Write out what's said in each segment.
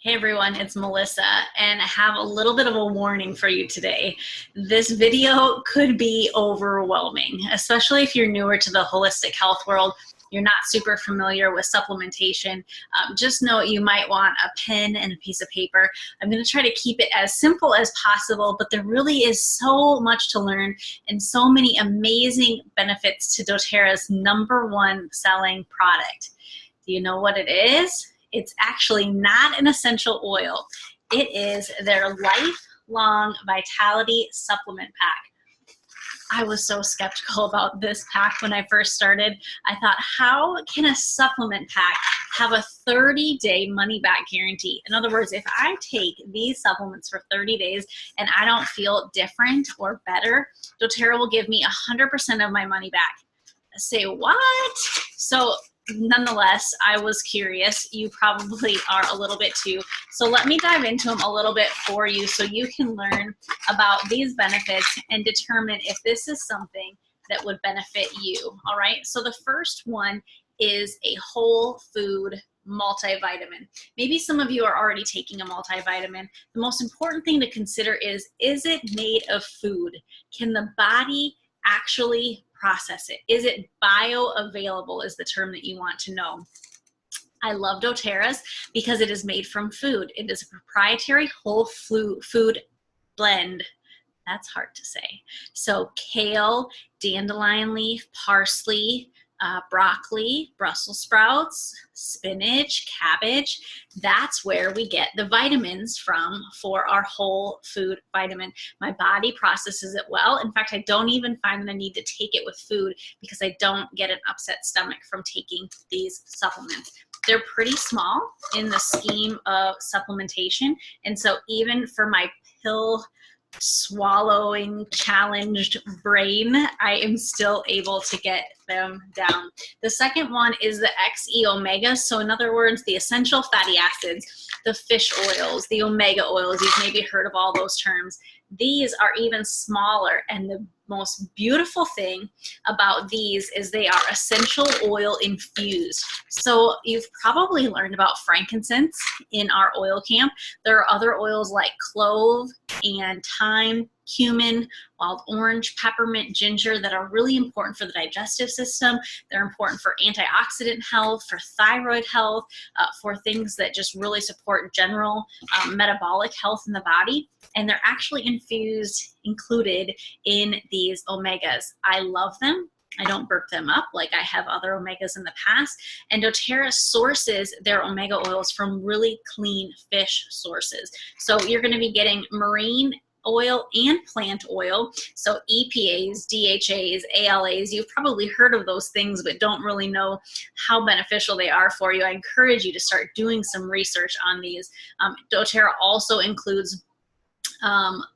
Hey everyone, it's Melissa, and I have a little bit of a warning for you today. This video could be overwhelming, especially if you're newer to the holistic health world. You're not super familiar with supplementation. Just know you might want a pen and a piece of paper. I'm going to try to keep it as simple as possible, but there really is so much to learn and so many amazing benefits to doTERRA's #1 selling product. Do you know what it is? It's actually not an essential oil. It is their lifelong vitality supplement pack. I was so skeptical about this pack when I first started. I thought, how can a supplement pack have a 30-day money-back guarantee? In other words, if I take these supplements for 30 days and I don't feel different or better, doTERRA will give me 100% of my money back. I say, what? So nonetheless, I was curious. You probably are a little bit too. So let me dive into them a little bit for you so you can learn about these benefits and determine if this is something that would benefit you. All right. So the first one is a whole food multivitamin. Maybe some of you are already taking a multivitamin. The most important thing to consider is it made of food? Can the body actually process it? Is it bioavailable is the term that you want to know. I love doTERRAs because it is made from food. It is a proprietary whole food blend. That's hard to say. So kale, dandelion leaf, parsley, broccoli, Brussels sprouts, spinach, cabbage. That's where we get the vitamins from for our whole food vitamin. My body processes it well. In fact, I don't even find the need to take it with food because I don't get an upset stomach from taking these supplements. They're pretty small in the scheme of supplementation. And so even for my pill swallowing challenged brain, I am still able to get them down. The second one is the XE omega. So in other words, the essential fatty acids, the fish oils, the omega oils, you've maybe heard of all those terms. These are even smaller, and the most beautiful thing about these is they are essential oil infused. So you've probably learned about frankincense in our oil camp. There are other oils like clove and thyme, cumin, wild orange, peppermint, ginger that are really important for the digestive system. They're important for antioxidant health, for thyroid health, for things that just really support general metabolic health in the body. And they're actually included in these omegas. I love them. I don't burp them up like I have other omegas in the past. And doTERRA sources their omega oils from really clean fish sources. So you're going to be getting marine oil and plant oil. So EPAs, DHAs, ALAs, you've probably heard of those things but don't really know how beneficial they are for you. I encourage you to start doing some research on these. doTERRA also includes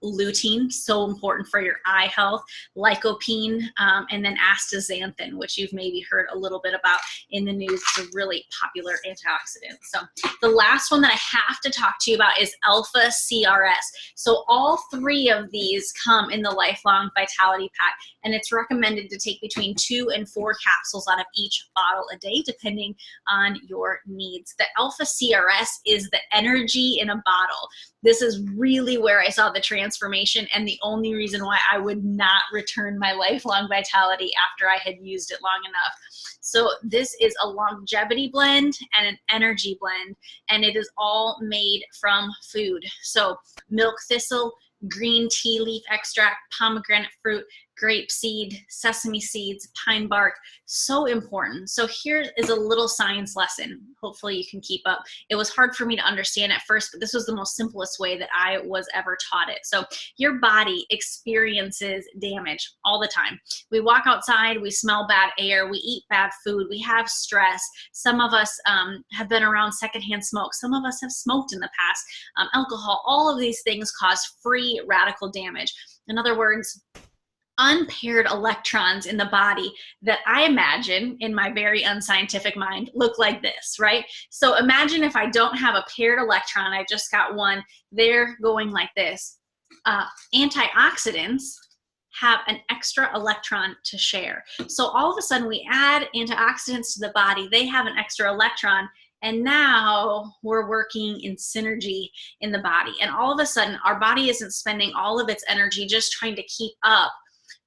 lutein, so important for your eye health, lycopene, and then astaxanthin, which you've maybe heard a little bit about in the news. It's a really popular antioxidant. So the last one that I have to talk to you about is alpha CRS. So all three of these come in the lifelong vitality pack, and it's recommended to take between 2 and 4 capsules out of each bottle a day, depending on your needs. The alpha CRS is the energy in a bottle. This is really where I saw the transformation, and the only reason why I would not return my lifelong vitality after I had used it long enough. So this is a longevity blend and an energy blend, and it is all made from food. So milk thistle, green tea leaf extract, pomegranate fruit, grape seed, sesame seeds, pine bark, so important. So here is a little science lesson. Hopefully you can keep up. It was hard for me to understand at first, but this was the most simplest way that I was ever taught it. So your body experiences damage all the time. We walk outside, we smell bad air, we eat bad food, we have stress. Some of us have been around secondhand smoke. Some of us have smoked in the past. Alcohol, all of these things cause free radical damage. In other words, unpaired electrons in the body that I imagine in my very unscientific mind look like this, right? So imagine if I don't have a paired electron, I just got one, they're going like this. Antioxidants have an extra electron to share. So all of a sudden we add antioxidants to the body, they have an extra electron, And now we're working in synergy in the body. And all of a sudden, our body isn't spending all of its energy just trying to keep up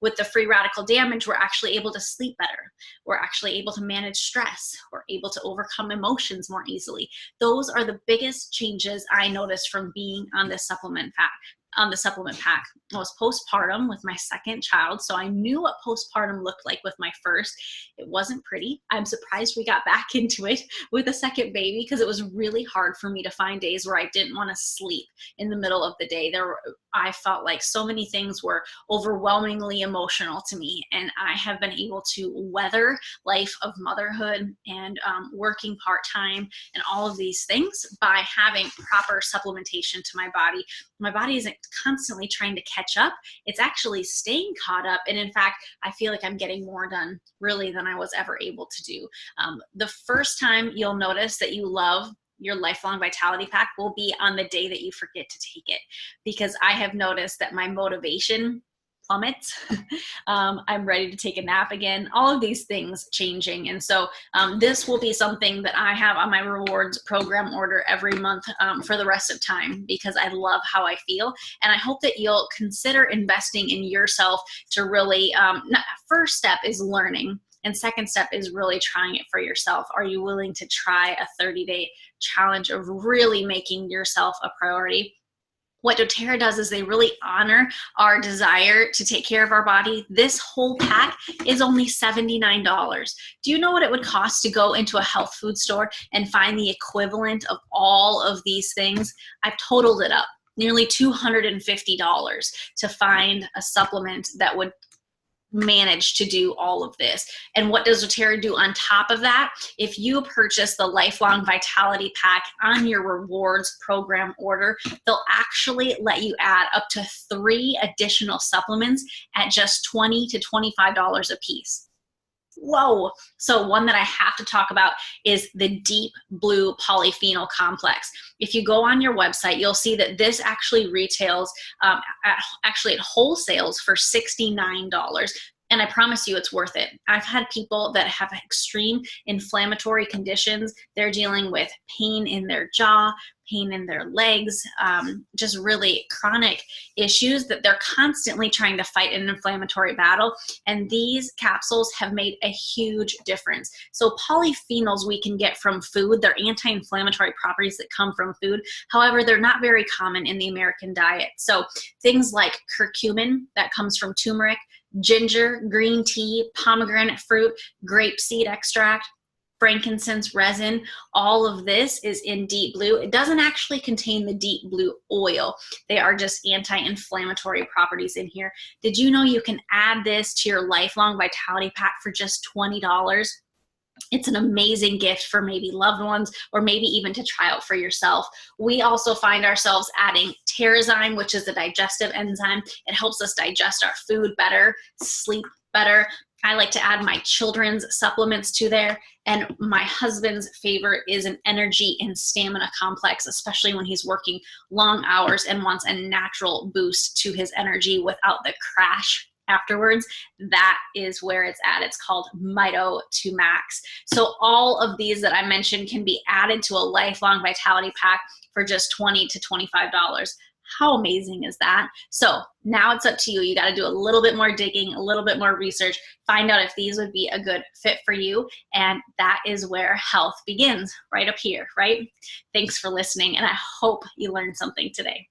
with the free radical damage. We're actually able to sleep better. We're actually able to manage stress. We're able to overcome emotions more easily. Those are the biggest changes I noticed from being on this supplement pack. I was postpartum with my second child, so I knew what postpartum looked like with my first. It wasn't pretty. I'm surprised we got back into it with a second baby, because it was really hard for me to find days where I didn't want to sleep in the middle of the day. I felt like so many things were overwhelmingly emotional to me, and I have been able to weather life of motherhood and working part-time and all of these things by having proper supplementation to my body. My body isn't constantly trying to catch up. It's actually staying caught up. And in fact, I feel like I'm getting more done really than I was ever able to do. The first time you'll notice that you love your lifelong vitality pack will be on the day that you forget to take it, because I have noticed that my motivation plummets. I'm ready to take a nap again, all of these things changing. And so this will be something that I have on my rewards program order every month for the rest of time, because I love how I feel. And I hope that you'll consider investing in yourself to really, first step is learning. And second step is really trying it for yourself. Are you willing to try a 30-day challenge of really making yourself a priority? What doTERRA does is they really honor our desire to take care of our body. This whole pack is only $79. Do you know what it would cost to go into a health food store and find the equivalent of all of these things? I've totaled it up, nearly $250 to find a supplement that would manage to do all of this. And what does doTERRA do on top of that? If you purchase the Lifelong Vitality Pack on your rewards program order, they'll actually let you add up to 3 additional supplements at just $20 to $25 a piece. Whoa. So one that I have to talk about is the Deep Blue Polyphenol Complex. If you go on your website, you'll see that this actually retails at wholesales for $69. And I promise you it's worth it. I've had people that have extreme inflammatory conditions. They're dealing with pain in their jaw, pain in their legs, just really chronic issues that they're constantly trying to fight an inflammatory battle. And these capsules have made a huge difference. So polyphenols we can get from food. They're anti-inflammatory properties that come from food. However, they're not very common in the American diet. So things like curcumin that comes from turmeric, ginger, green tea, pomegranate fruit, grapeseed extract, frankincense resin, all of this is in Deep Blue. It doesn't actually contain the Deep Blue oil. They are just anti-inflammatory properties in here. Did you know you can add this to your Lifelong Vitality Pack for just $20? It's an amazing gift for maybe loved ones, or maybe even to try out for yourself. We also find ourselves adding TERRAzyme, which is a digestive enzyme. It helps us digest our food better, sleep better. I like to add my children's supplements to there. And my husband's favorite is an energy and stamina complex, especially when he's working long hours and wants a natural boost to his energy without the crash afterwards. That is where it's at. It's called Mito to Max. So all of these that I mentioned can be added to a Lifelong Vitality Pack for just $20 to $25. How amazing is that? So now it's up to you. You got to do a little bit more digging, a little bit more research, find out if these would be a good fit for you. And that is where health begins, right up here, right? Thanks for listening, and I hope you learned something today.